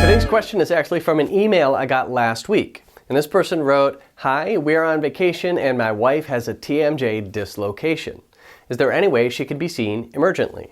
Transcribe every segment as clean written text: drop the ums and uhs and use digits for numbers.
Today's question is actually from an email I got last week. And this person wrote, "Hi, we're on vacation and my wife has a TMJ dislocation. Is there any way she could be seen emergently?"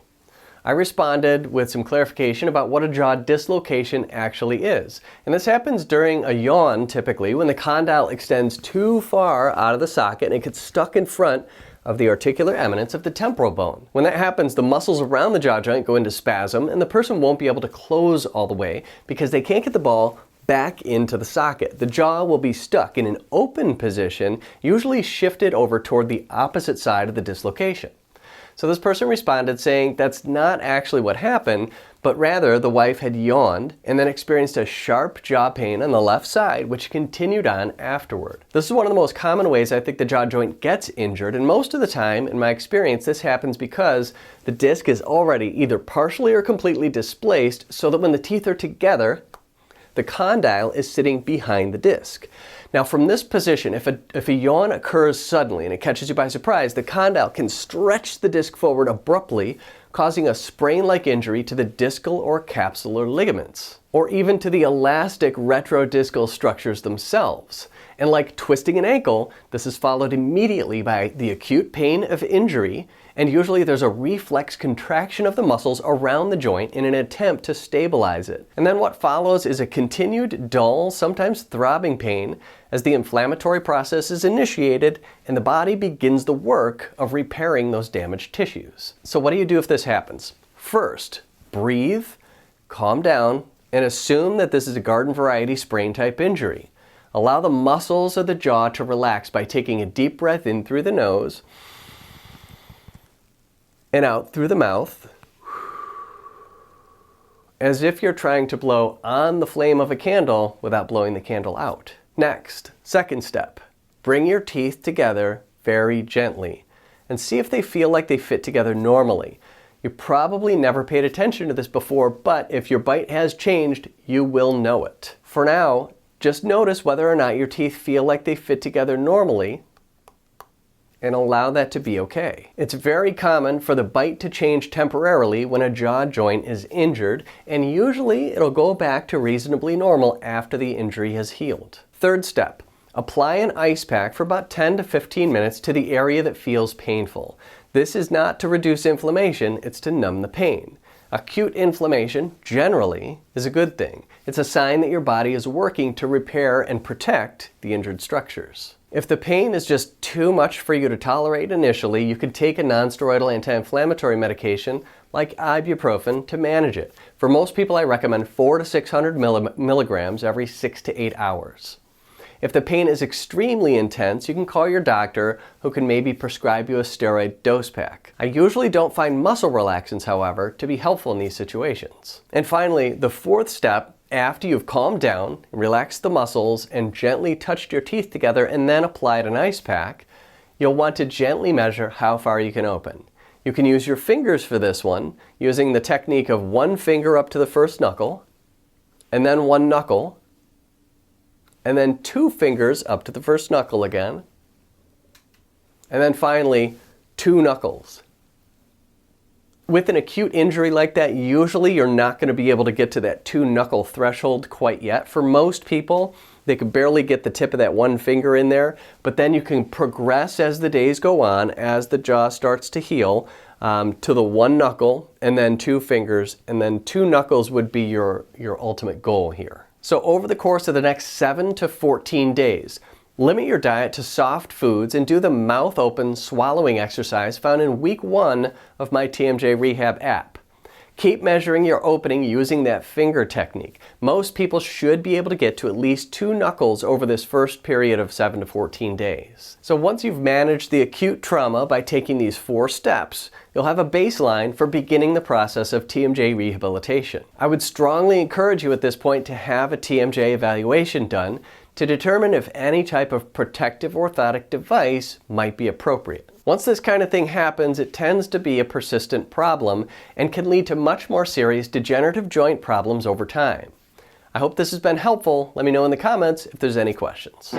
I responded with some clarification about what a jaw dislocation actually is. And this happens during a yawn typically when the condyle extends too far out of the socket and it gets stuck in front of the articular eminence of the temporal bone. When that happens, the muscles around the jaw joint go into spasm and the person won't be able to close all the way because they can't get the ball back into the socket. The jaw will be stuck in an open position, usually shifted over toward the opposite side of the dislocation. So this person responded saying that's not actually what happened, but rather the wife had yawned and then experienced a sharp jaw pain on the left side, which continued on afterward. This is one of the most common ways I think the jaw joint gets injured, and most of the time, in my experience, this happens because the disc is already either partially or completely displaced so that when the teeth are together, the condyle is sitting behind the disc. Now from this position, if a yawn occurs suddenly and it catches you by surprise, the condyle can stretch the disc forward abruptly, causing a sprain-like injury to the discal or capsular ligaments, or even to the elastic retrodiscal structures themselves. And like twisting an ankle, this is followed immediately by the acute pain of injury, and usually there's a reflex contraction of the muscles around the joint in an attempt to stabilize it. And then what follows is a continued dull, sometimes throbbing pain as the inflammatory process is initiated and the body begins the work of repairing those damaged tissues. So what do you do if this happens? First, breathe, calm down, and assume that this is a garden variety sprain type injury. Allow the muscles of the jaw to relax by taking a deep breath in through the nose and out through the mouth, as if you're trying to blow on the flame of a candle without blowing the candle out. Next, second step, bring your teeth together very gently and see if they feel like they fit together normally. You probably never paid attention to this before, but if your bite has changed, you will know it. For now, just notice whether or not your teeth feel like they fit together normally and allow that to be okay. It's very common for the bite to change temporarily when a jaw joint is injured, and usually it'll go back to reasonably normal after the injury has healed. Third step, apply an ice pack for about 10 to 15 minutes to the area that feels painful. This is not to reduce inflammation, it's to numb the pain. Acute inflammation, generally, is a good thing. It's a sign that your body is working to repair and protect the injured structures. If the pain is just too much for you to tolerate initially, you could take a nonsteroidal anti-inflammatory medication like ibuprofen to manage it. For most people, I recommend 400 to 600 milligrams every 6 to 8 hours. If the pain is extremely intense, you can call your doctor who can maybe prescribe you a steroid dose pack. I usually don't find muscle relaxants, however, to be helpful in these situations. And finally, the fourth step, after you've calmed down, relaxed the muscles, and gently touched your teeth together and then applied an ice pack, you'll want to gently measure how far you can open. You can use your fingers for this one, using the technique of one finger up to the first knuckle, and then one knuckle, and then two fingers up to the first knuckle again, and then finally 2 knuckles. With an acute injury like that, usually you're not going to be able to get to that 2 knuckle threshold quite yet. For most people, they can barely get the tip of that one finger in there, but then you can progress as the days go on, as the jaw starts to heal, to the 1 knuckle, and then 2 fingers, and then 2 knuckles would be your ultimate goal here. So over the course of the next 7 to 14 days, limit your diet to soft foods and do the mouth open swallowing exercise found in week 1 of my TMJ Rehab app. Keep measuring your opening using that finger technique. Most people should be able to get to at least 2 knuckles over this first period of 7 to 14 days. So once you've managed the acute trauma by taking these 4 steps, you'll have a baseline for beginning the process of TMJ rehabilitation. I would strongly encourage you at this point to have a TMJ evaluation done to determine if any type of protective orthotic device might be appropriate. Once this kind of thing happens, it tends to be a persistent problem and can lead to much more serious degenerative joint problems over time. I hope this has been helpful. Let me know in the comments if there's any questions.